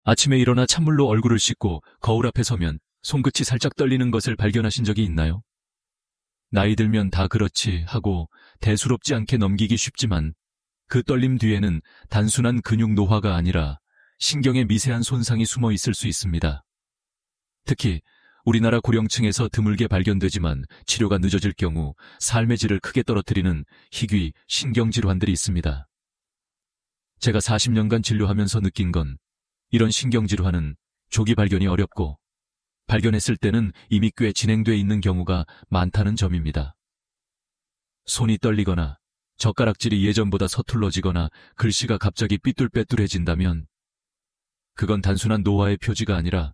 아침에 일어나 찬물로 얼굴을 씻고 거울 앞에 서면 손끝이 살짝 떨리는 것을 발견하신 적이 있나요? 나이 들면 다 그렇지 하고 대수롭지 않게 넘기기 쉽지만 그 떨림 뒤에는 단순한 근육 노화가 아니라 신경의 미세한 손상이 숨어 있을 수 있습니다. 특히 우리나라 고령층에서 드물게 발견되지만 치료가 늦어질 경우 삶의 질을 크게 떨어뜨리는 희귀 신경질환들이 있습니다. 제가 40년간 진료하면서 느낀 건 이런 신경질환은 조기 발견이 어렵고 발견했을 때는 이미 꽤 진행돼 있는 경우가 많다는 점입니다. 손이 떨리거나 젓가락질이 예전보다 서툴러지거나 글씨가 갑자기 삐뚤빼뚤해진다면 그건 단순한 노화의 표지가 아니라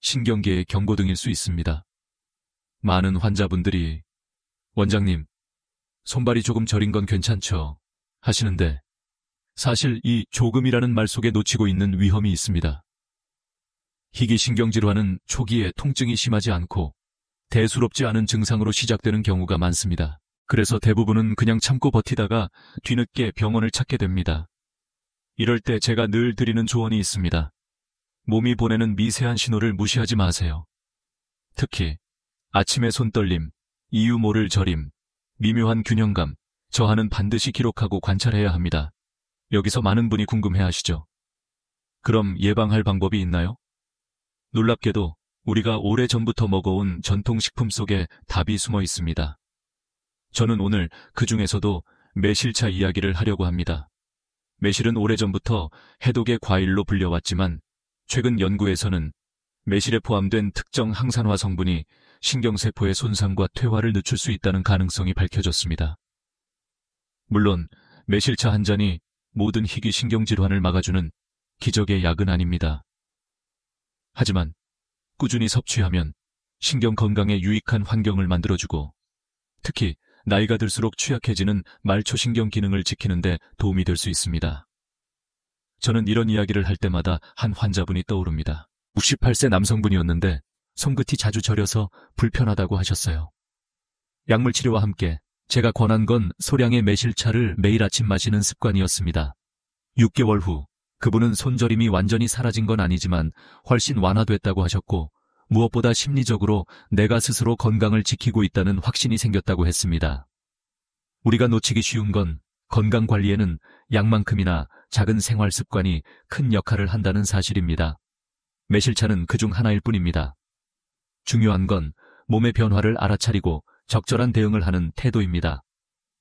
신경계의 경고등일 수 있습니다. 많은 환자분들이 원장님, 손발이 조금 저린 건 괜찮죠? 하시는데 사실 이 조금이라는 말 속에 놓치고 있는 위험이 있습니다. 희귀신경질환은 초기에 통증이 심하지 않고 대수롭지 않은 증상으로 시작되는 경우가 많습니다. 그래서 대부분은 그냥 참고 버티다가 뒤늦게 병원을 찾게 됩니다. 이럴 때 제가 늘 드리는 조언이 있습니다. 몸이 보내는 미세한 신호를 무시하지 마세요. 특히 아침의 손떨림, 이유 모를 저림, 미묘한 균형감, 저하는 반드시 기록하고 관찰해야 합니다. 여기서 많은 분이 궁금해하시죠? 그럼 예방할 방법이 있나요? 놀랍게도 우리가 오래전부터 먹어온 전통식품 속에 답이 숨어 있습니다. 저는 오늘 그 중에서도 매실차 이야기를 하려고 합니다. 매실은 오래전부터 해독의 과일로 불려왔지만 최근 연구에서는 매실에 포함된 특정 항산화 성분이 신경세포의 손상과 퇴화를 늦출 수 있다는 가능성이 밝혀졌습니다. 물론 매실차 한 잔이 모든 희귀 신경질환을 막아주는 기적의 약은 아닙니다. 하지만 꾸준히 섭취하면 신경 건강에 유익한 환경을 만들어주고 특히 나이가 들수록 취약해지는 말초신경 기능을 지키는 데 도움이 될 수 있습니다. 저는 이런 이야기를 할 때마다 한 환자분이 떠오릅니다. 68세 남성분이었는데 손끝이 자주 저려서 불편하다고 하셨어요. 약물치료와 함께 제가 권한 건 소량의 매실차를 매일 아침 마시는 습관이었습니다. 6개월 후 그분은 손저림이 완전히 사라진 건 아니지만 훨씬 완화됐다고 하셨고 무엇보다 심리적으로 내가 스스로 건강을 지키고 있다는 확신이 생겼다고 했습니다. 우리가 놓치기 쉬운 건 건강관리에는 약만큼이나 작은 생활 습관이 큰 역할을 한다는 사실입니다. 매실차는 그중 하나일 뿐입니다. 중요한 건 몸의 변화를 알아차리고 적절한 대응을 하는 태도입니다.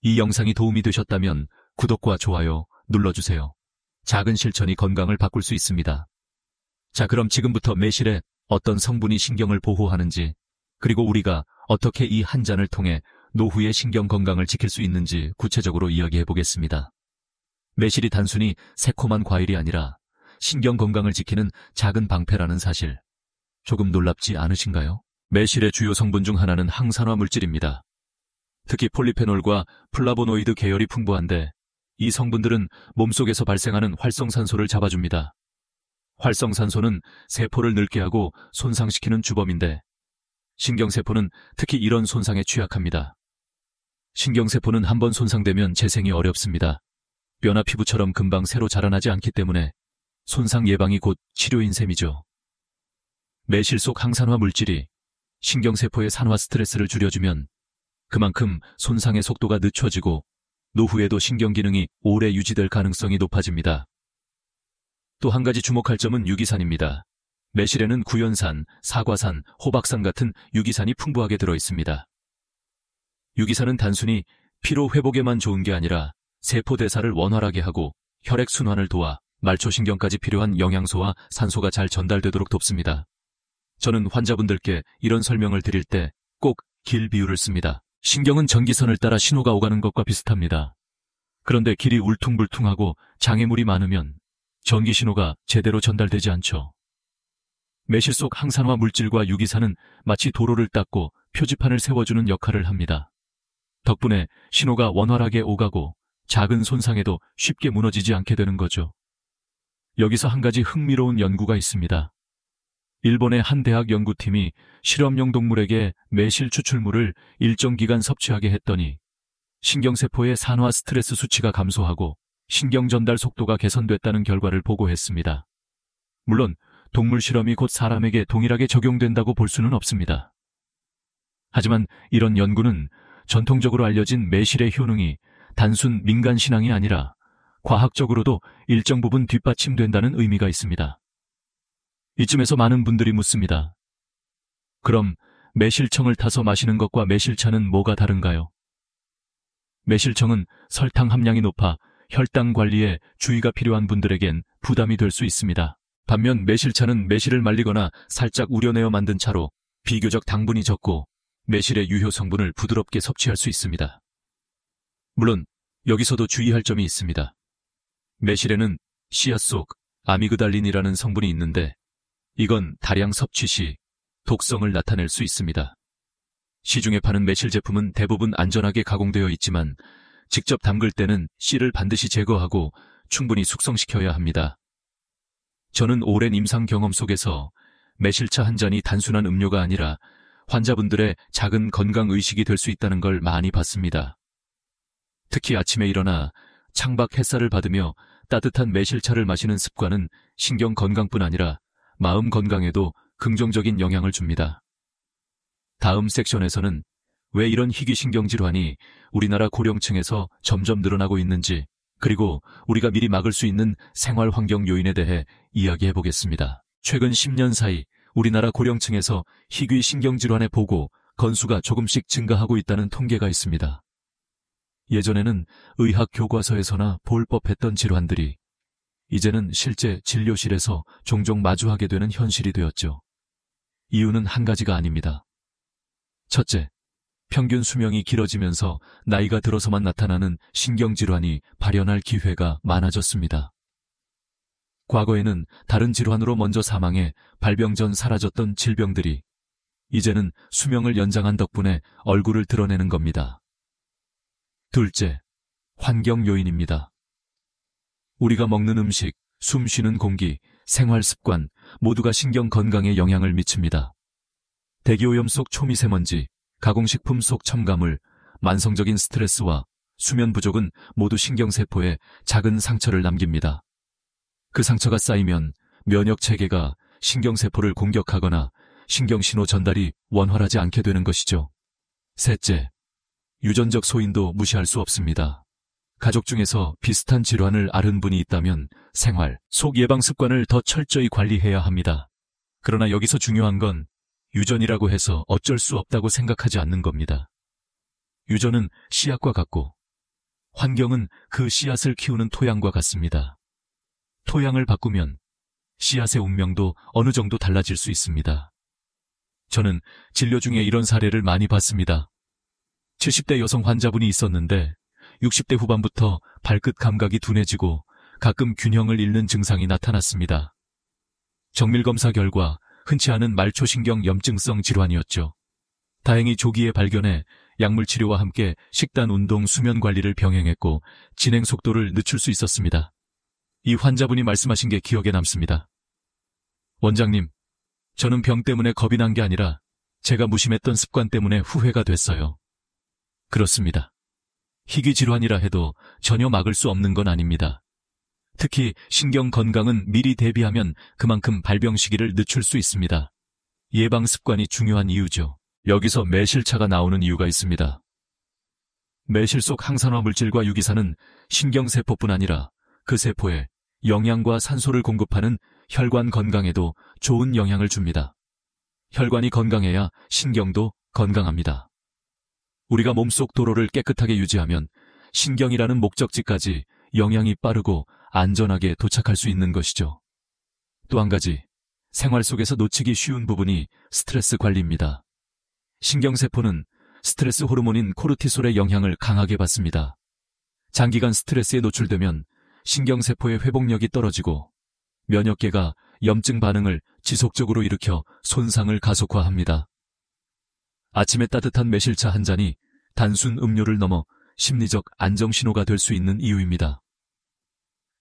이 영상이 도움이 되셨다면 구독과 좋아요 눌러주세요. 작은 실천이 건강을 바꿀 수 있습니다. 자, 그럼 지금부터 매실에 어떤 성분이 신경을 보호하는지, 그리고 우리가 어떻게 이 한 잔을 통해 노후의 신경 건강을 지킬 수 있는지 구체적으로 이야기해 보겠습니다. 매실이 단순히 새콤한 과일이 아니라 신경 건강을 지키는 작은 방패라는 사실, 조금 놀랍지 않으신가요? 매실의 주요 성분 중 하나는 항산화 물질입니다. 특히 폴리페놀과 플라보노이드 계열이 풍부한데 이 성분들은 몸속에서 발생하는 활성산소를 잡아줍니다. 활성산소는 세포를 늙게 하고 손상시키는 주범인데 신경세포는 특히 이런 손상에 취약합니다. 신경세포는 한번 손상되면 재생이 어렵습니다. 뼈나 피부처럼 금방 새로 자라나지 않기 때문에 손상 예방이 곧 치료인 셈이죠. 매실 속 항산화 물질이 신경세포의 산화 스트레스를 줄여주면 그만큼 손상의 속도가 늦춰지고 노후에도 신경기능이 오래 유지될 가능성이 높아집니다. 또 한 가지 주목할 점은 유기산입니다. 매실에는 구연산, 사과산, 호박산 같은 유기산이 풍부하게 들어있습니다. 유기산은 단순히 피로 회복에만 좋은 게 아니라 세포 대사를 원활하게 하고 혈액순환을 도와 말초신경까지 필요한 영양소와 산소가 잘 전달되도록 돕습니다. 저는 환자분들께 이런 설명을 드릴 때 꼭 길 비유를 씁니다. 신경은 전기선을 따라 신호가 오가는 것과 비슷합니다. 그런데 길이 울퉁불퉁하고 장애물이 많으면 전기신호가 제대로 전달되지 않죠. 매실 속 항산화 물질과 유기산은 마치 도로를 닦고 표지판을 세워주는 역할을 합니다. 덕분에 신호가 원활하게 오가고 작은 손상에도 쉽게 무너지지 않게 되는 거죠. 여기서 한 가지 흥미로운 연구가 있습니다. 일본의 한 대학 연구팀이 실험용 동물에게 매실 추출물을 일정 기간 섭취하게 했더니 신경세포의 산화 스트레스 수치가 감소하고 신경 전달 속도가 개선됐다는 결과를 보고했습니다. 물론 동물 실험이 곧 사람에게 동일하게 적용된다고 볼 수는 없습니다. 하지만 이런 연구는 전통적으로 알려진 매실의 효능이 단순 민간 신앙이 아니라 과학적으로도 일정 부분 뒷받침된다는 의미가 있습니다. 이쯤에서 많은 분들이 묻습니다. 그럼 매실청을 타서 마시는 것과 매실차는 뭐가 다른가요? 매실청은 설탕 함량이 높아 혈당 관리에 주의가 필요한 분들에겐 부담이 될 수 있습니다. 반면 매실차는 매실을 말리거나 살짝 우려내어 만든 차로 비교적 당분이 적고 매실의 유효 성분을 부드럽게 섭취할 수 있습니다. 물론 여기서도 주의할 점이 있습니다. 매실에는 씨앗 속 아미그달린이라는 성분이 있는데 이건 다량 섭취 시 독성을 나타낼 수 있습니다. 시중에 파는 매실 제품은 대부분 안전하게 가공되어 있지만 직접 담글 때는 씨를 반드시 제거하고 충분히 숙성시켜야 합니다. 저는 오랜 임상 경험 속에서 매실차 한 잔이 단순한 음료가 아니라 환자분들의 작은 건강의식이 될 수 있다는 걸 많이 봤습니다. 특히 아침에 일어나 창밖 햇살을 받으며 따뜻한 매실차를 마시는 습관은 신경 건강뿐 아니라 마음 건강에도 긍정적인 영향을 줍니다. 다음 섹션에서는 왜 이런 희귀신경 질환이 우리나라 고령층에서 점점 늘어나고 있는지, 그리고 우리가 미리 막을 수 있는 생활 환경 요인에 대해 이야기해 보겠습니다. 최근 10년 사이 우리나라 고령층에서 희귀신경 질환의 보고 건수가 조금씩 증가하고 있다는 통계가 있습니다. 예전에는 의학 교과서에서나 볼 법했던 질환들이 이제는 실제 진료실에서 종종 마주하게 되는 현실이 되었죠. 이유는 한 가지가 아닙니다. 첫째, 평균 수명이 길어지면서 나이가 들어서만 나타나는 신경질환이 발현할 기회가 많아졌습니다. 과거에는 다른 질환으로 먼저 사망해 발병 전 사라졌던 질병들이 이제는 수명을 연장한 덕분에 얼굴을 드러내는 겁니다. 둘째, 환경 요인입니다. 우리가 먹는 음식, 숨 쉬는 공기, 생활 습관 모두가 신경 건강에 영향을 미칩니다. 대기오염 속 초미세먼지, 가공식품 속 첨가물, 만성적인 스트레스와 수면 부족은 모두 신경세포에 작은 상처를 남깁니다. 그 상처가 쌓이면 면역체계가 신경세포를 공격하거나 신경신호 전달이 원활하지 않게 되는 것이죠. 셋째, 유전적 소인도 무시할 수 없습니다. 가족 중에서 비슷한 질환을 앓은 분이 있다면 생활, 속 예방 습관을 더 철저히 관리해야 합니다. 그러나 여기서 중요한 건 유전이라고 해서 어쩔 수 없다고 생각하지 않는 겁니다. 유전은 씨앗과 같고 환경은 그 씨앗을 키우는 토양과 같습니다. 토양을 바꾸면 씨앗의 운명도 어느 정도 달라질 수 있습니다. 저는 진료 중에 이런 사례를 많이 봤습니다. 70대 여성 환자분이 있었는데 60대 후반부터 발끝 감각이 둔해지고 가끔 균형을 잃는 증상이 나타났습니다. 정밀검사 결과 흔치 않은 말초신경 염증성 질환이었죠. 다행히 조기에 발견해 약물 치료와 함께 식단, 운동, 수면 관리를 병행했고 진행 속도를 늦출 수 있었습니다. 이 환자분이 말씀하신 게 기억에 남습니다. 원장님, 저는 병 때문에 겁이 난 게 아니라 제가 무심했던 습관 때문에 후회가 됐어요. 그렇습니다. 희귀 질환이라 해도 전혀 막을 수 없는 건 아닙니다. 특히 신경 건강은 미리 대비하면 그만큼 발병 시기를 늦출 수 있습니다. 예방 습관이 중요한 이유죠. 여기서 매실차가 나오는 이유가 있습니다. 매실 속 항산화 물질과 유기산은 신경세포뿐 아니라 그 세포에 영양과 산소를 공급하는 혈관 건강에도 좋은 영향을 줍니다. 혈관이 건강해야 신경도 건강합니다. 우리가 몸속 도로를 깨끗하게 유지하면 신경이라는 목적지까지 영양이 빠르고 안전하게 도착할 수 있는 것이죠. 또 한 가지, 생활 속에서 놓치기 쉬운 부분이 스트레스 관리입니다. 신경세포는 스트레스 호르몬인 코르티솔의 영향을 강하게 받습니다. 장기간 스트레스에 노출되면 신경세포의 회복력이 떨어지고 면역계가 염증 반응을 지속적으로 일으켜 손상을 가속화합니다. 아침에 따뜻한 매실차 한 잔이 단순 음료를 넘어 심리적 안정신호가 될 수 있는 이유입니다.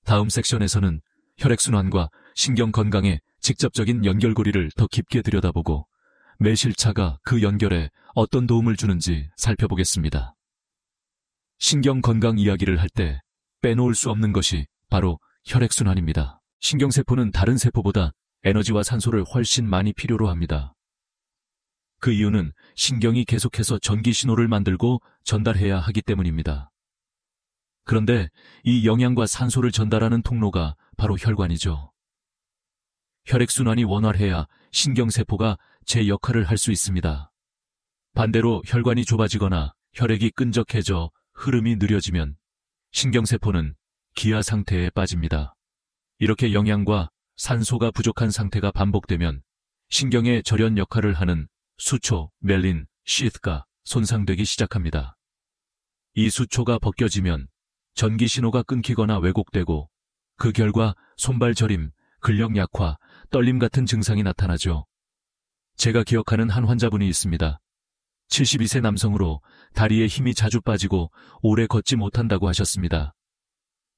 다음 섹션에서는 혈액순환과 신경 건강의 직접적인 연결고리를 더 깊게 들여다보고 매실차가 그 연결에 어떤 도움을 주는지 살펴보겠습니다. 신경 건강 이야기를 할 때 빼놓을 수 없는 것이 바로 혈액순환입니다. 신경세포는 다른 세포보다 에너지와 산소를 훨씬 많이 필요로 합니다. 그 이유는 신경이 계속해서 전기 신호를 만들고 전달해야 하기 때문입니다. 그런데 이 영양과 산소를 전달하는 통로가 바로 혈관이죠. 혈액순환이 원활해야 신경세포가 제 역할을 할 수 있습니다. 반대로 혈관이 좁아지거나 혈액이 끈적해져 흐름이 느려지면 신경세포는 기아 상태에 빠집니다. 이렇게 영양과 산소가 부족한 상태가 반복되면 신경의 절연 역할을 하는 수초, 멜린, 시트가 손상되기 시작합니다. 이 수초가 벗겨지면 전기 신호가 끊기거나 왜곡되고 그 결과 손발 저림, 근력 약화, 떨림 같은 증상이 나타나죠. 제가 기억하는 한 환자분이 있습니다. 72세 남성으로 다리에 힘이 자주 빠지고 오래 걷지 못한다고 하셨습니다.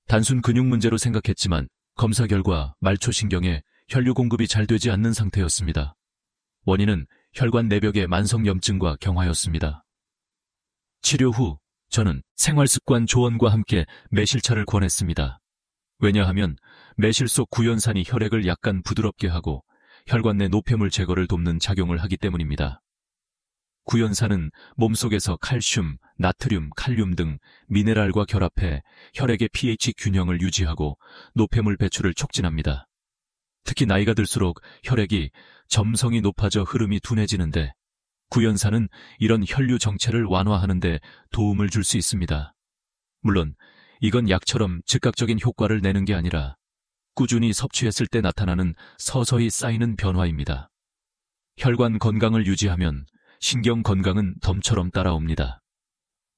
단순 근육 문제로 생각했지만 검사 결과 말초신경에 혈류 공급이 잘 되지 않는 상태였습니다. 원인은 혈관 내벽의 만성염증과 경화였습니다. 치료 후 저는 생활습관 조언과 함께 매실차를 권했습니다. 왜냐하면 매실 속 구연산이 혈액을 약간 부드럽게 하고 혈관 내 노폐물 제거를 돕는 작용을 하기 때문입니다. 구연산은 몸속에서 칼슘, 나트륨, 칼륨 등 미네랄과 결합해 혈액의 pH 균형을 유지하고 노폐물 배출을 촉진합니다. 특히 나이가 들수록 혈액이 점성이 높아져 흐름이 둔해지는데 구연산은 이런 혈류 정체를 완화하는 데 도움을 줄 수 있습니다. 물론 이건 약처럼 즉각적인 효과를 내는 게 아니라 꾸준히 섭취했을 때 나타나는 서서히 쌓이는 변화입니다. 혈관 건강을 유지하면 신경 건강은 덤처럼 따라옵니다.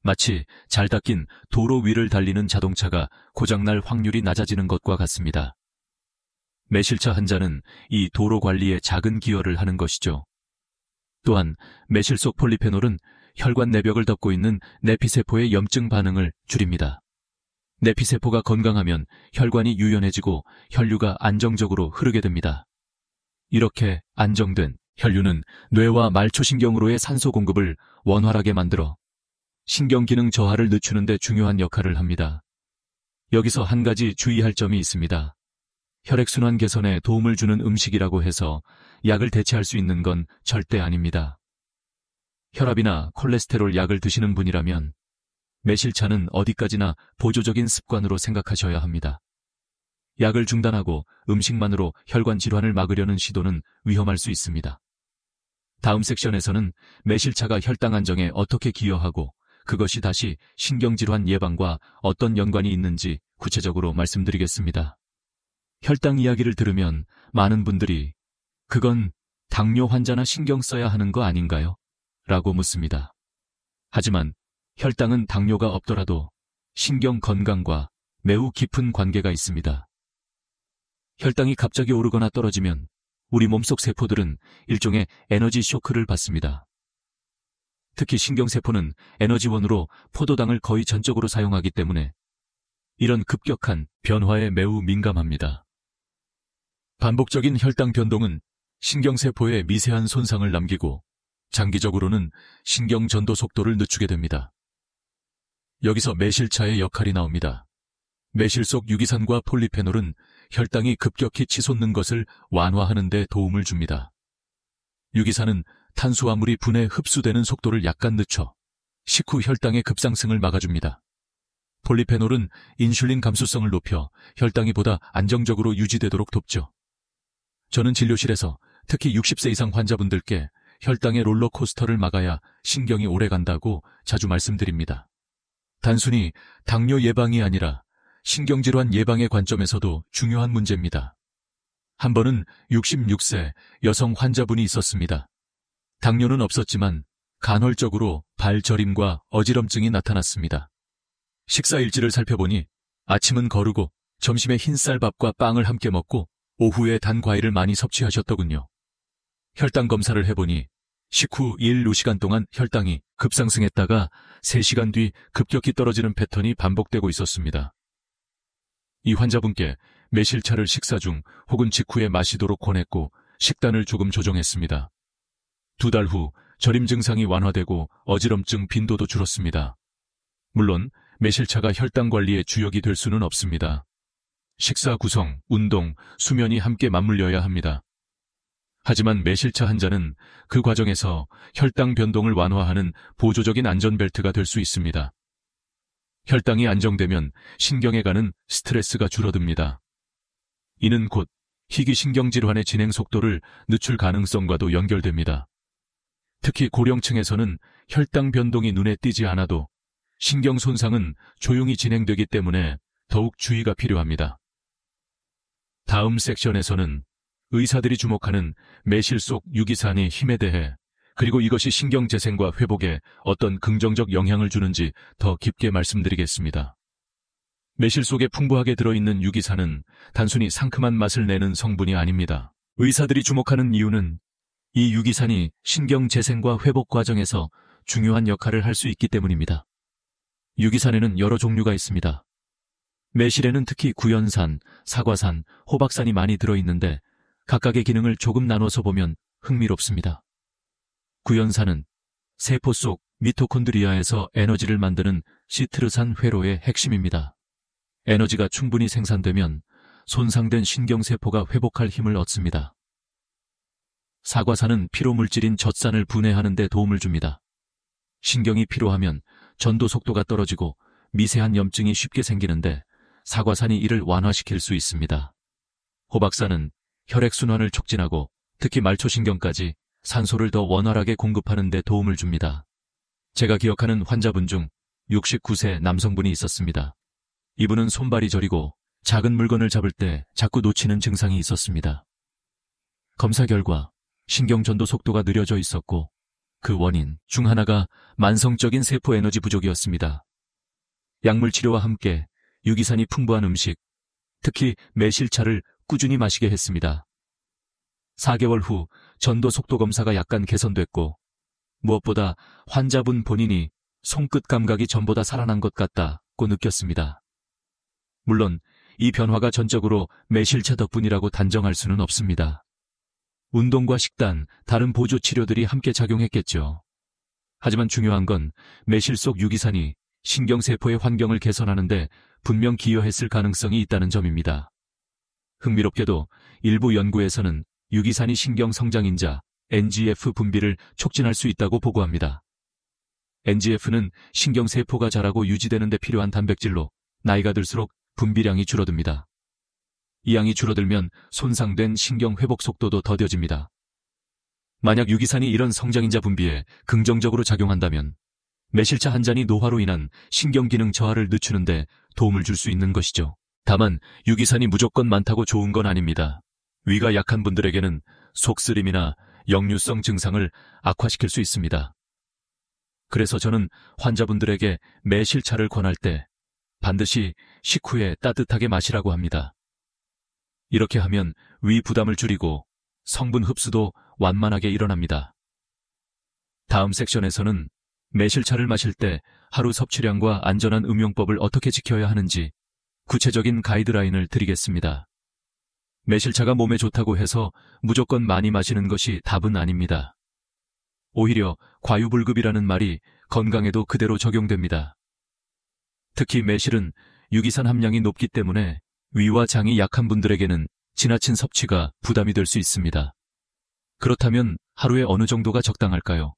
마치 잘 닦인 도로 위를 달리는 자동차가 고장날 확률이 낮아지는 것과 같습니다. 매실차 한 잔은 이 도로 관리에 작은 기여를 하는 것이죠. 또한 매실 속 폴리페놀은 혈관 내벽을 덮고 있는 내피세포의 염증 반응을 줄입니다. 내피세포가 건강하면 혈관이 유연해지고 혈류가 안정적으로 흐르게 됩니다. 이렇게 안정된 혈류는 뇌와 말초신경으로의 산소 공급을 원활하게 만들어 신경기능 저하를 늦추는 데 중요한 역할을 합니다. 여기서 한 가지 주의할 점이 있습니다. 혈액순환 개선에 도움을 주는 음식이라고 해서 약을 대체할 수 있는 건 절대 아닙니다. 혈압이나 콜레스테롤 약을 드시는 분이라면 매실차는 어디까지나 보조적인 습관으로 생각하셔야 합니다. 약을 중단하고 음식만으로 혈관 질환을 막으려는 시도는 위험할 수 있습니다. 다음 섹션에서는 매실차가 혈당 안정에 어떻게 기여하고 그것이 다시 신경질환 예방과 어떤 연관이 있는지 구체적으로 말씀드리겠습니다. 혈당 이야기를 들으면 많은 분들이 그건 당뇨 환자나 신경 써야 하는 거 아닌가요? 라고 묻습니다. 하지만 혈당은 당뇨가 없더라도 신경 건강과 매우 깊은 관계가 있습니다. 혈당이 갑자기 오르거나 떨어지면 우리 몸속 세포들은 일종의 에너지 쇼크를 받습니다. 특히 신경세포는 에너지원으로 포도당을 거의 전적으로 사용하기 때문에 이런 급격한 변화에 매우 민감합니다. 반복적인 혈당 변동은 신경세포에 미세한 손상을 남기고 장기적으로는 신경 전도 속도를 늦추게 됩니다. 여기서 매실차의 역할이 나옵니다. 매실 속 유기산과 폴리페놀은 혈당이 급격히 치솟는 것을 완화하는 데 도움을 줍니다. 유기산은 탄수화물이 분해 흡수되는 속도를 약간 늦춰 식후 혈당의 급상승을 막아줍니다. 폴리페놀은 인슐린 감수성을 높여 혈당이 보다 안정적으로 유지되도록 돕죠. 저는 진료실에서 특히 60세 이상 환자분들께 혈당의 롤러코스터를 막아야 신경이 오래 간다고 자주 말씀드립니다. 단순히 당뇨 예방이 아니라 신경질환 예방의 관점에서도 중요한 문제입니다. 한 번은 66세 여성 환자분이 있었습니다. 당뇨는 없었지만 간헐적으로 발저림과 어지럼증이 나타났습니다. 식사일지를 살펴보니 아침은 거르고 점심에 흰쌀밥과 빵을 함께 먹고 오후에 단 과일을 많이 섭취하셨더군요. 혈당 검사를 해보니 식후 1, 2시간 동안 혈당이 급상승했다가 3시간 뒤 급격히 떨어지는 패턴이 반복되고 있었습니다. 이 환자분께 매실차를 식사 중 혹은 직후에 마시도록 권했고 식단을 조금 조정했습니다. 2달 후 저림 증상이 완화되고 어지럼증 빈도도 줄었습니다. 물론 매실차가 혈당 관리의 주역이 될 수는 없습니다. 식사 구성, 운동, 수면이 함께 맞물려야 합니다. 하지만 매실차 한 잔은 그 과정에서 혈당 변동을 완화하는 보조적인 안전벨트가 될 수 있습니다. 혈당이 안정되면 신경에 가는 스트레스가 줄어듭니다. 이는 곧 희귀신경질환의 진행 속도를 늦출 가능성과도 연결됩니다. 특히 고령층에서는 혈당 변동이 눈에 띄지 않아도 신경 손상은 조용히 진행되기 때문에 더욱 주의가 필요합니다. 다음 섹션에서는 의사들이 주목하는 매실 속 유기산의 힘에 대해, 그리고 이것이 신경 재생과 회복에 어떤 긍정적 영향을 주는지 더 깊게 말씀드리겠습니다. 매실 속에 풍부하게 들어있는 유기산은 단순히 상큼한 맛을 내는 성분이 아닙니다. 의사들이 주목하는 이유는 이 유기산이 신경 재생과 회복 과정에서 중요한 역할을 할 수 있기 때문입니다. 유기산에는 여러 종류가 있습니다. 매실에는 특히 구연산, 사과산, 호박산이 많이 들어있는데 각각의 기능을 조금 나눠서 보면 흥미롭습니다. 구연산은 세포 속 미토콘드리아에서 에너지를 만드는 시트르산 회로의 핵심입니다. 에너지가 충분히 생산되면 손상된 신경세포가 회복할 힘을 얻습니다. 사과산은 피로물질인 젖산을 분해하는 데 도움을 줍니다. 신경이 피로하면 전도 속도가 떨어지고 미세한 염증이 쉽게 생기는데 사과산이 이를 완화시킬 수 있습니다. 호박산은 혈액순환을 촉진하고 특히 말초신경까지 산소를 더 원활하게 공급하는 데 도움을 줍니다. 제가 기억하는 환자분 중 69세 남성분이 있었습니다. 이분은 손발이 저리고 작은 물건을 잡을 때 자꾸 놓치는 증상이 있었습니다. 검사 결과 신경전도 속도가 느려져 있었고 그 원인 중 하나가 만성적인 세포 에너지 부족이었습니다. 약물 치료와 함께 유기산이 풍부한 음식, 특히 매실차를 꾸준히 마시게 했습니다. 4개월 후 전도 속도 검사가 약간 개선됐고 무엇보다 환자분 본인이 손끝 감각이 전보다 살아난 것 같다고 느꼈습니다. 물론 이 변화가 전적으로 매실차 덕분이라고 단정할 수는 없습니다. 운동과 식단, 다른 보조 치료들이 함께 작용했겠죠. 하지만 중요한 건 매실 속 유기산이 신경세포의 환경을 개선하는데 분명 기여했을 가능성이 있다는 점입니다. 흥미롭게도 일부 연구에서는 유기산이 신경성장인자 NGF 분비를 촉진할 수 있다고 보고합니다. NGF는 신경세포가 자라고 유지되는 데 필요한 단백질로 나이가 들수록 분비량이 줄어듭니다. 이 양이 줄어들면 손상된 신경 회복 속도도 더뎌집니다. 만약 유기산이 이런 성장인자 분비에 긍정적으로 작용한다면 매실차 한 잔이 노화로 인한 신경기능 저하를 늦추는데 도움을 줄 수 있는 것이죠. 다만 유기산이 무조건 많다고 좋은 건 아닙니다. 위가 약한 분들에게는 속쓰림이나 역류성 증상을 악화시킬 수 있습니다. 그래서 저는 환자분들에게 매실차를 권할 때 반드시 식후에 따뜻하게 마시라고 합니다. 이렇게 하면 위 부담을 줄이고 성분 흡수도 완만하게 일어납니다. 다음 섹션에서는 매실차를 마실 때 하루 섭취량과 안전한 음용법을 어떻게 지켜야 하는지 구체적인 가이드라인을 드리겠습니다. 매실차가 몸에 좋다고 해서 무조건 많이 마시는 것이 답은 아닙니다. 오히려 과유불급이라는 말이 건강에도 그대로 적용됩니다. 특히 매실은 유기산 함량이 높기 때문에 위와 장이 약한 분들에게는 지나친 섭취가 부담이 될 수 있습니다. 그렇다면 하루에 어느 정도가 적당할까요?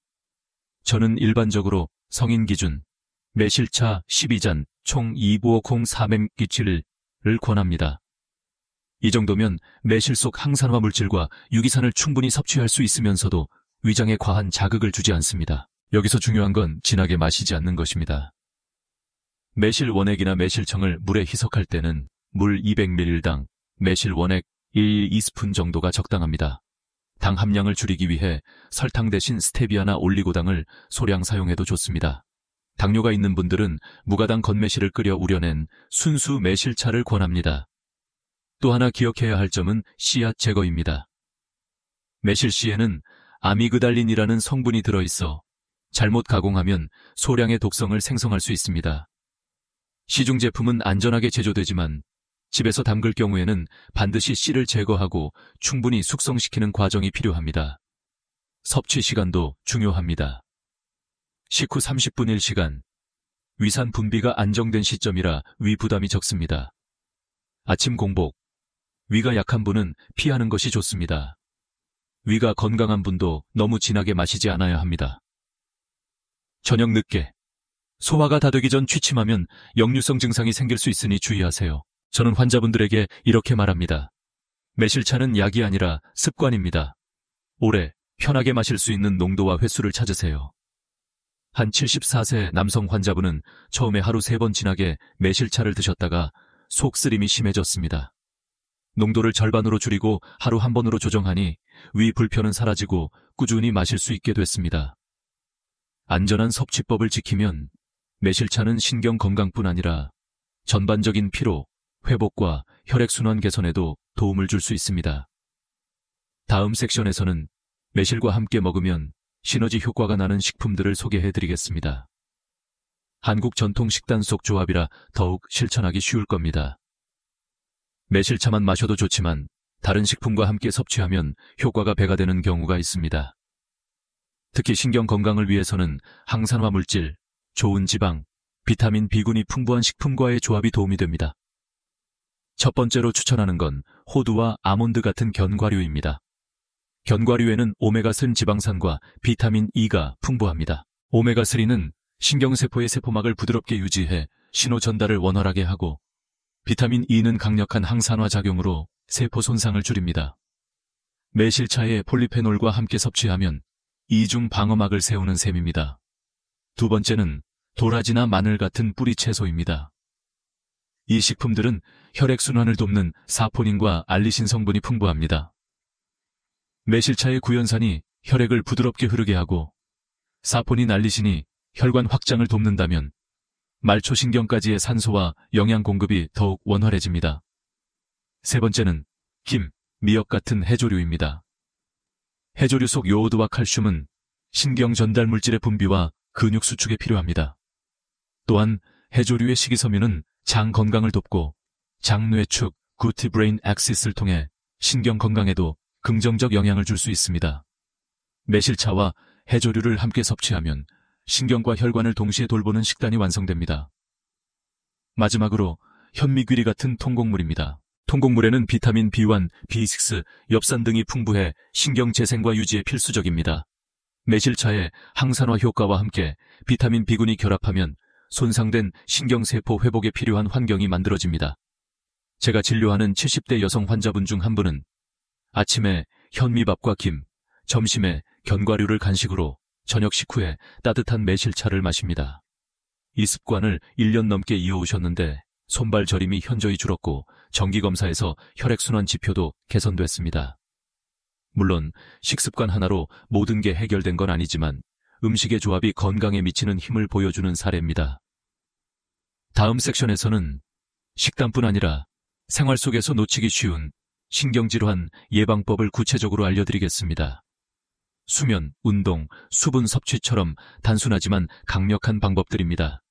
저는 일반적으로 성인 기준 매실차 12잔 총 2504mg를 권합니다. 이 정도면 매실 속 항산화 물질과 유기산을 충분히 섭취할 수 있으면서도 위장에 과한 자극을 주지 않습니다. 여기서 중요한 건 진하게 마시지 않는 것입니다. 매실 원액이나 매실청을 물에 희석할 때는 물 200ml당 매실 원액 1-2스푼 정도가 적당합니다. 당 함량을 줄이기 위해 설탕 대신 스테비아나 올리고당을 소량 사용해도 좋습니다. 당뇨가 있는 분들은 무가당 건매실을 끓여 우려낸 순수 매실차를 권합니다. 또 하나 기억해야 할 점은 씨앗 제거입니다. 매실씨에는 아미그달린이라는 성분이 들어있어 잘못 가공하면 소량의 독성을 생성할 수 있습니다. 시중 제품은 안전하게 제조되지만 집에서 담글 경우에는 반드시 씨를 제거하고 충분히 숙성시키는 과정이 필요합니다. 섭취 시간도 중요합니다. 식후 30분 1시간, 위산 분비가 안정된 시점이라 위 부담이 적습니다. 아침 공복. 위가 약한 분은 피하는 것이 좋습니다. 위가 건강한 분도 너무 진하게 마시지 않아야 합니다. 저녁 늦게. 소화가 다 되기 전 취침하면 역류성 증상이 생길 수 있으니 주의하세요. 저는 환자분들에게 이렇게 말합니다. 매실차는 약이 아니라 습관입니다. 오래, 편하게 마실 수 있는 농도와 횟수를 찾으세요. 한 74세 남성 환자분은 처음에 하루 3번 진하게 매실차를 드셨다가 속 쓰림이 심해졌습니다. 농도를 절반으로 줄이고 하루 1번으로 조정하니 위 불편은 사라지고 꾸준히 마실 수 있게 됐습니다. 안전한 섭취법을 지키면 매실차는 신경 건강뿐 아니라 전반적인 피로, 회복과 혈액순환 개선에도 도움을 줄 수 있습니다. 다음 섹션에서는 매실과 함께 먹으면 시너지 효과가 나는 식품들을 소개해드리겠습니다. 한국 전통 식단 속 조합이라 더욱 실천하기 쉬울 겁니다. 매실차만 마셔도 좋지만 다른 식품과 함께 섭취하면 효과가 배가 되는 경우가 있습니다. 특히 신경 건강을 위해서는 항산화 물질, 좋은 지방, 비타민 B군이 풍부한 식품과의 조합이 도움이 됩니다. 첫 번째로 추천하는 건 호두와 아몬드 같은 견과류입니다. 견과류에는 오메가3 지방산과 비타민 E가 풍부합니다. 오메가3는 신경세포의 세포막을 부드럽게 유지해 신호 전달을 원활하게 하고, 비타민 E는 강력한 항산화 작용으로 세포 손상을 줄입니다. 매실차에 폴리페놀과 함께 섭취하면 이중 방어막을 세우는 셈입니다. 두 번째는 도라지나 마늘 같은 뿌리 채소입니다. 이 식품들은 혈액순환을 돕는 사포닌과 알리신 성분이 풍부합니다. 매실차의 구연산이 혈액을 부드럽게 흐르게 하고 사포닌 알리신이 혈관 확장을 돕는다면 말초신경까지의 산소와 영양 공급이 더욱 원활해집니다. 세 번째는 김, 미역 같은 해조류입니다. 해조류 속 요오드와 칼슘은 신경 전달 물질의 분비와 근육 수축에 필요합니다. 또한 해조류의 식이섬유는 장 건강을 돕고 장뇌축, 구티 브레인 액시스를 통해 신경 건강에도 긍정적 영향을 줄 수 있습니다. 매실차와 해조류를 함께 섭취하면 신경과 혈관을 동시에 돌보는 식단이 완성됩니다. 마지막으로 현미귀리 같은 통곡물입니다. 통곡물에는 비타민 B1, B6, 엽산 등이 풍부해 신경 재생과 유지에 필수적입니다. 매실차의 항산화 효과와 함께 비타민 B군이 결합하면 손상된 신경세포 회복에 필요한 환경이 만들어집니다. 제가 진료하는 70대 여성 환자분 중 한 분은 아침에 현미밥과 김, 점심에 견과류를 간식으로, 저녁 식후에 따뜻한 매실차를 마십니다. 이 습관을 1년 넘게 이어오셨는데 손발 저림이 현저히 줄었고 정기검사에서 혈액순환 지표도 개선됐습니다. 물론 식습관 하나로 모든 게 해결된 건 아니지만 음식의 조합이 건강에 미치는 힘을 보여주는 사례입니다. 다음 섹션에서는 식단뿐 아니라 생활 속에서 놓치기 쉬운 신경질환 예방법을 구체적으로 알려드리겠습니다. 수면, 운동, 수분 섭취처럼 단순하지만 강력한 방법들입니다.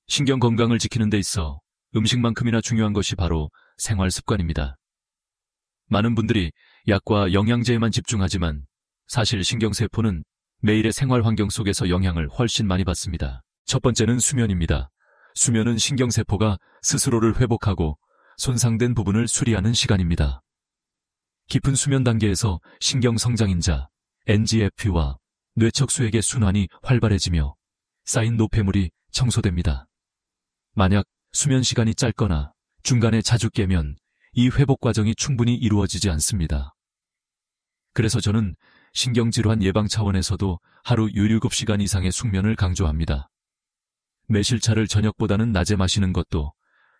신경 건강을 지키는 데 있어 음식만큼이나 중요한 것이 바로 생활 습관입니다. 많은 분들이 약과 영양제에만 집중하지만 사실 신경세포는 매일의 생활 환경 속에서 영향을 훨씬 많이 받습니다. 첫 번째는 수면입니다. 수면은 신경세포가 스스로를 회복하고 손상된 부분을 수리하는 시간입니다. 깊은 수면 단계에서 신경성장인자, NGF와 뇌척수액의 순환이 활발해지며 쌓인 노폐물이 청소됩니다. 만약 수면 시간이 짧거나 중간에 자주 깨면 이 회복 과정이 충분히 이루어지지 않습니다. 그래서 저는 신경질환 예방 차원에서도 하루 7시간 이상의 숙면을 강조합니다. 매실차를 저녁보다는 낮에 마시는 것도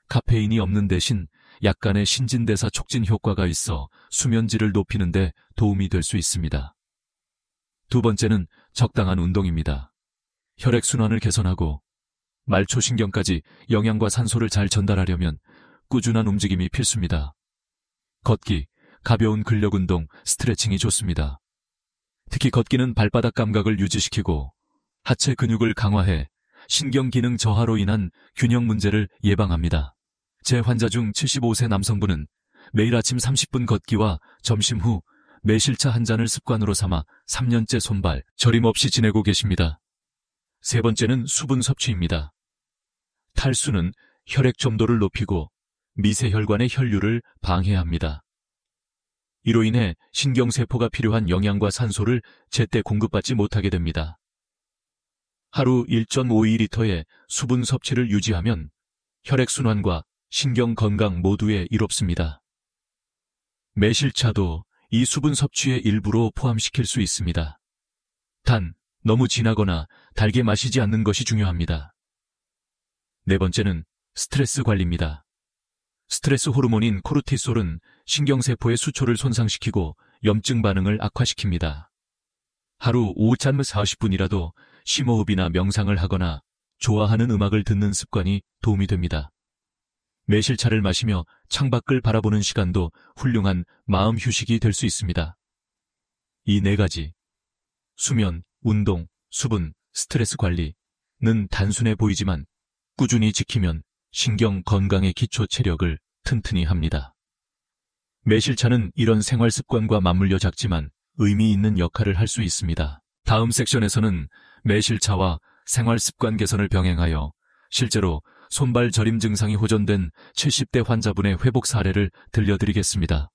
카페인이 없는 대신 약간의 신진대사 촉진 효과가 있어 수면질을 높이는 데 도움이 될 수 있습니다. 두 번째는 적당한 운동입니다. 혈액순환을 개선하고 말초신경까지 영양과 산소를 잘 전달하려면 꾸준한 움직임이 필수입니다. 걷기, 가벼운 근력운동, 스트레칭이 좋습니다. 특히 걷기는 발바닥 감각을 유지시키고 하체 근육을 강화해 신경기능 저하로 인한 균형 문제를 예방합니다. 제 환자 중 75세 남성분은 매일 아침 30분 걷기와 점심 후 매실차 한 잔을 습관으로 삼아 3년째 손발 저림 없이 지내고 계십니다. 세 번째는 수분 섭취입니다. 탈수는 혈액 점도를 높이고 미세혈관의 혈류를 방해합니다. 이로 인해 신경세포가 필요한 영양과 산소를 제때 공급받지 못하게 됩니다. 하루 1.52리터의 수분 섭취를 유지하면 혈액순환과 신경 건강 모두에 이롭습니다. 매실차도 이 수분 섭취의 일부로 포함시킬 수 있습니다. 단, 너무 진하거나 달게 마시지 않는 것이 중요합니다. 네 번째는 스트레스 관리입니다. 스트레스 호르몬인 코르티솔은 신경세포의 수초를 손상시키고 염증 반응을 악화시킵니다. 하루 오후 40분이라도 심호흡이나 명상을 하거나 좋아하는 음악을 듣는 습관이 도움이 됩니다. 매실차를 마시며 창밖을 바라보는 시간도 훌륭한 마음 휴식이 될 수 있습니다. 이 네 가지, 수면, 운동, 수분, 스트레스 관리는 단순해 보이지만 꾸준히 지키면 신경 건강의 기초 체력을 튼튼히 합니다. 매실차는 이런 생활 습관과 맞물려 작지만 의미 있는 역할을 할 수 있습니다. 다음 섹션에서는 매실차와 생활 습관 개선을 병행하여 실제로 손발 저림 증상이 호전된 70대 환자분의 회복 사례를 들려드리겠습니다.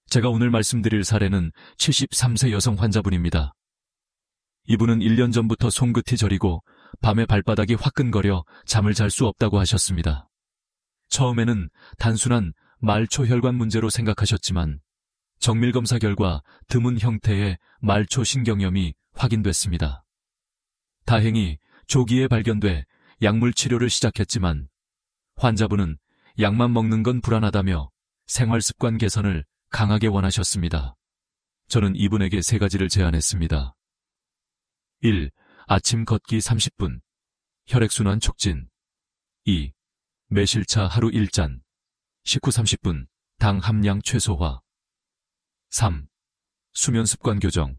제가 오늘 말씀드릴 사례는 73세 여성 환자분입니다. 이분은 1년 전부터 손끝이 저리고 밤에 발바닥이 화끈거려 잠을 잘 수 없다고 하셨습니다. 처음에는 단순한 말초혈관 문제로 생각하셨지만 정밀검사 결과 드문 형태의 말초신경염이 확인됐습니다. 다행히 조기에 발견돼 약물 치료를 시작했지만 환자분은 약만 먹는 건 불안하다며 생활습관 개선을 강하게 원하셨습니다. 저는 이분에게 세 가지를 제안했습니다. 1. 아침 걷기 30분, 혈액순환 촉진. 2. 매실차 하루 1잔, 식후 30분, 당 함량 최소화. 3. 수면 습관 교정.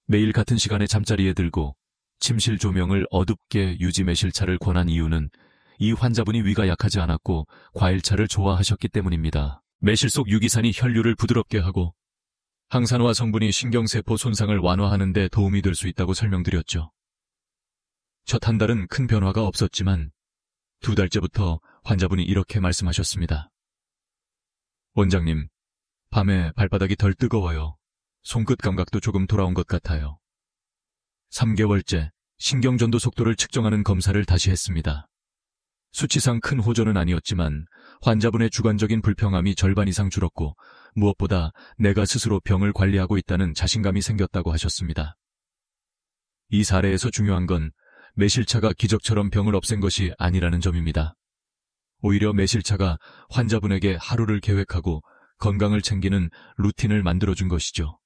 매일 같은 시간에 잠자리에 들고 침실 조명을 어둡게 유지 매실차를 권한 이유는 이 환자분이 위가 약하지 않았고 과일차를 좋아하셨기 때문입니다. 매실 속 유기산이 혈류를 부드럽게 하고 항산화 성분이 신경세포 손상을 완화하는 데 도움이 될 수 있다고 설명드렸죠. 첫 한 달은 큰 변화가 없었지만 2달째부터 환자분이 이렇게 말씀하셨습니다. 원장님, 밤에 발바닥이 덜 뜨거워요. 손끝 감각도 조금 돌아온 것 같아요. 3개월째 신경전도 속도를 측정하는 검사를 다시 했습니다. 수치상 큰 호전은 아니었지만 환자분의 주관적인 불평함이 절반 이상 줄었고 무엇보다 내가 스스로 병을 관리하고 있다는 자신감이 생겼다고 하셨습니다. 이 사례에서 중요한 건 매실차가 기적처럼 병을 없앤 것이 아니라는 점입니다. 오히려 매실차가 환자분에게 하루를 계획하고 건강을 챙기는 루틴을 만들어준 것이죠.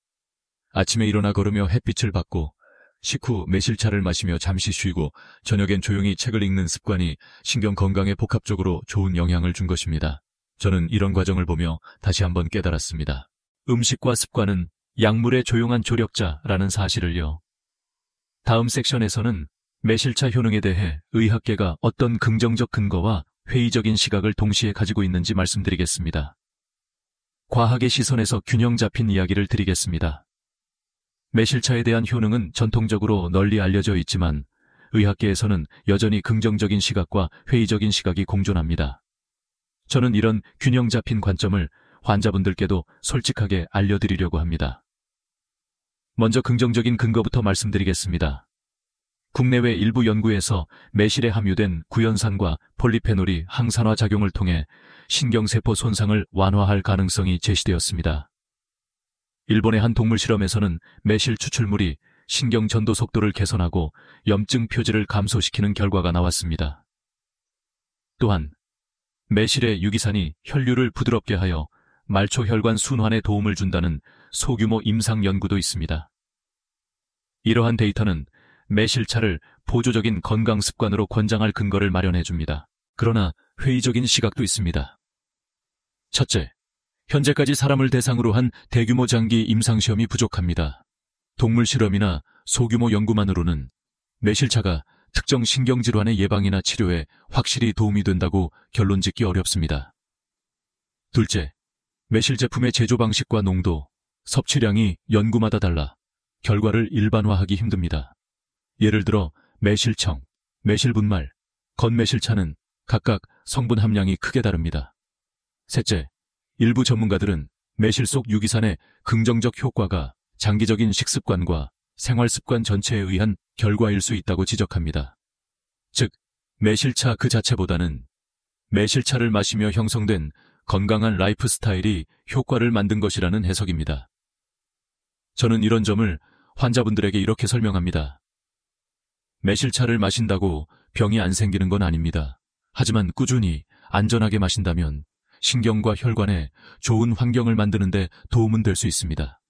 아침에 일어나 걸으며 햇빛을 받고 식후 매실차를 마시며 잠시 쉬고 저녁엔 조용히 책을 읽는 습관이 신경 건강에 복합적으로 좋은 영향을 준 것입니다. 저는 이런 과정을 보며 다시 한번 깨달았습니다. 음식과 습관은 약물의 조용한 조력자라는 사실을요. 다음 섹션에서는 매실차 효능에 대해 의학계가 어떤 긍정적 근거와 회의적인 시각을 동시에 가지고 있는지 말씀드리겠습니다. 과학의 시선에서 균형 잡힌 이야기를 드리겠습니다. 매실차에 대한 효능은 전통적으로 널리 알려져 있지만 의학계에서는 여전히 긍정적인 시각과 회의적인 시각이 공존합니다. 저는 이런 균형 잡힌 관점을 환자분들께도 솔직하게 알려드리려고 합니다. 먼저 긍정적인 근거부터 말씀드리겠습니다. 국내외 일부 연구에서 매실에 함유된 구연산과 폴리페놀이 항산화 작용을 통해 신경세포 손상을 완화할 가능성이 제시되었습니다. 일본의 한 동물 실험에서는 매실 추출물이 신경 전도 속도를 개선하고 염증 표지를 감소시키는 결과가 나왔습니다. 또한 매실의 유기산이 혈류를 부드럽게 하여 말초혈관 순환에 도움을 준다는 소규모 임상 연구도 있습니다. 이러한 데이터는 매실차를 보조적인 건강 습관으로 권장할 근거를 마련해줍니다. 그러나 회의적인 시각도 있습니다. 첫째, 현재까지 사람을 대상으로 한 대규모 장기 임상시험이 부족합니다. 동물 실험이나 소규모 연구만으로는 매실차가 특정 신경질환의 예방이나 치료에 확실히 도움이 된다고 결론 짓기 어렵습니다. 둘째, 매실 제품의 제조 방식과 농도, 섭취량이 연구마다 달라 결과를 일반화하기 힘듭니다. 예를 들어 매실청, 매실분말, 건매실차는 각각 성분 함량이 크게 다릅니다. 셋째, 일부 전문가들은 매실 속 유기산의 긍정적 효과가 장기적인 식습관과 생활습관 전체에 의한 결과일 수 있다고 지적합니다. 즉, 매실차 그 자체보다는 매실차를 마시며 형성된 건강한 라이프 스타일이 효과를 만든 것이라는 해석입니다. 저는 이런 점을 환자분들에게 이렇게 설명합니다. 매실차를 마신다고 병이 안 생기는 건 아닙니다. 하지만 꾸준히 안전하게 마신다면 신경과 혈관에 좋은 환경을 만드는 데 도움은 될 수 있습니다.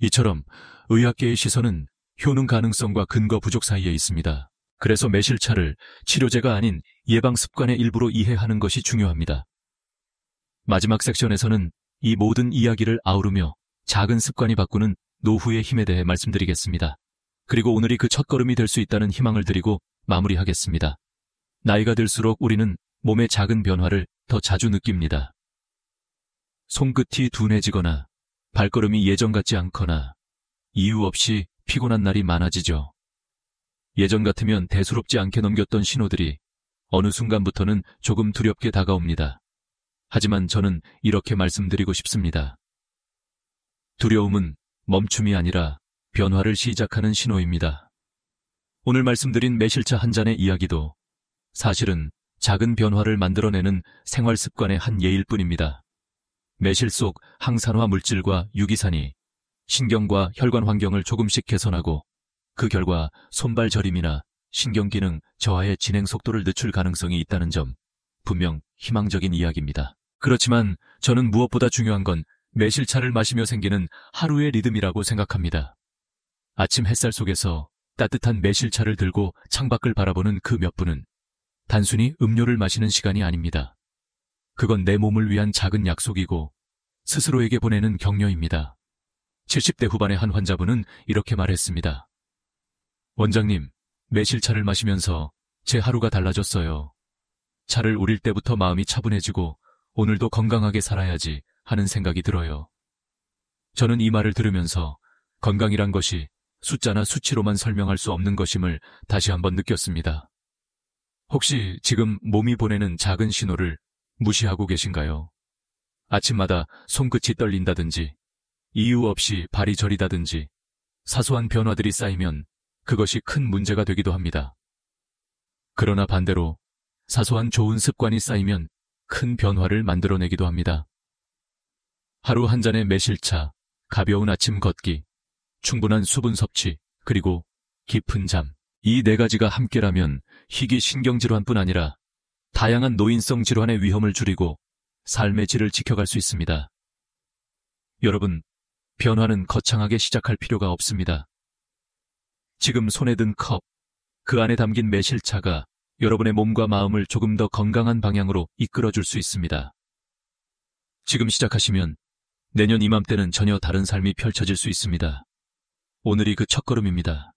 이처럼 의학계의 시선은 효능 가능성과 근거 부족 사이에 있습니다. 그래서 매실차를 치료제가 아닌 예방 습관의 일부로 이해하는 것이 중요합니다. 마지막 섹션에서는 이 모든 이야기를 아우르며 작은 습관이 바꾸는 노후의 힘에 대해 말씀드리겠습니다. 그리고 오늘이 그 첫걸음이 될 수 있다는 희망을 드리고 마무리하겠습니다. 나이가 들수록 우리는 몸의 작은 변화를 더 자주 느낍니다. 손끝이 둔해지거나 발걸음이 예전 같지 않거나 이유 없이 피곤한 날이 많아지죠. 예전 같으면 대수롭지 않게 넘겼던 신호들이 어느 순간부터는 조금 두렵게 다가옵니다. 하지만 저는 이렇게 말씀드리고 싶습니다. 두려움은 멈춤이 아니라 변화를 시작하는 신호입니다. 오늘 말씀드린 매실차 한 잔의 이야기도 사실은 작은 변화를 만들어내는 생활 습관의 한 예일 뿐입니다. 매실 속 항산화 물질과 유기산이 신경과 혈관 환경을 조금씩 개선하고 그 결과 손발 저림이나 신경기능 저하의 진행 속도를 늦출 가능성이 있다는 점, 분명 희망적인 이야기입니다. 그렇지만 저는 무엇보다 중요한 건 매실차를 마시며 생기는 하루의 리듬이라고 생각합니다. 아침 햇살 속에서 따뜻한 매실차를 들고 창밖을 바라보는 그 몇 분은 단순히 음료를 마시는 시간이 아닙니다. 그건 내 몸을 위한 작은 약속이고 스스로에게 보내는 격려입니다. 70대 후반의 한 환자분은 이렇게 말했습니다. 원장님, 매실차를 마시면서 제 하루가 달라졌어요. 차를 우릴 때부터 마음이 차분해지고 오늘도 건강하게 살아야지 하는 생각이 들어요. 저는 이 말을 들으면서 건강이란 것이 숫자나 수치로만 설명할 수 없는 것임을 다시 한번 느꼈습니다. 혹시 지금 몸이 보내는 작은 신호를 무시하고 계신가요? 아침마다 손끝이 떨린다든지 이유 없이 발이 저리다든지 사소한 변화들이 쌓이면 그것이 큰 문제가 되기도 합니다. 그러나 반대로 사소한 좋은 습관이 쌓이면 큰 변화를 만들어내기도 합니다. 하루 한 잔의 매실차, 가벼운 아침 걷기, 충분한 수분 섭취, 그리고 깊은 잠. 이 네 가지가 함께라면 희귀 신경질환뿐 아니라 다양한 노인성 질환의 위험을 줄이고 삶의 질을 지켜갈 수 있습니다. 여러분, 변화는 거창하게 시작할 필요가 없습니다. 지금 손에 든 컵, 그 안에 담긴 매실차가 여러분의 몸과 마음을 조금 더 건강한 방향으로 이끌어줄 수 있습니다. 지금 시작하시면 내년 이맘때는 전혀 다른 삶이 펼쳐질 수 있습니다. 오늘이 그 첫걸음입니다.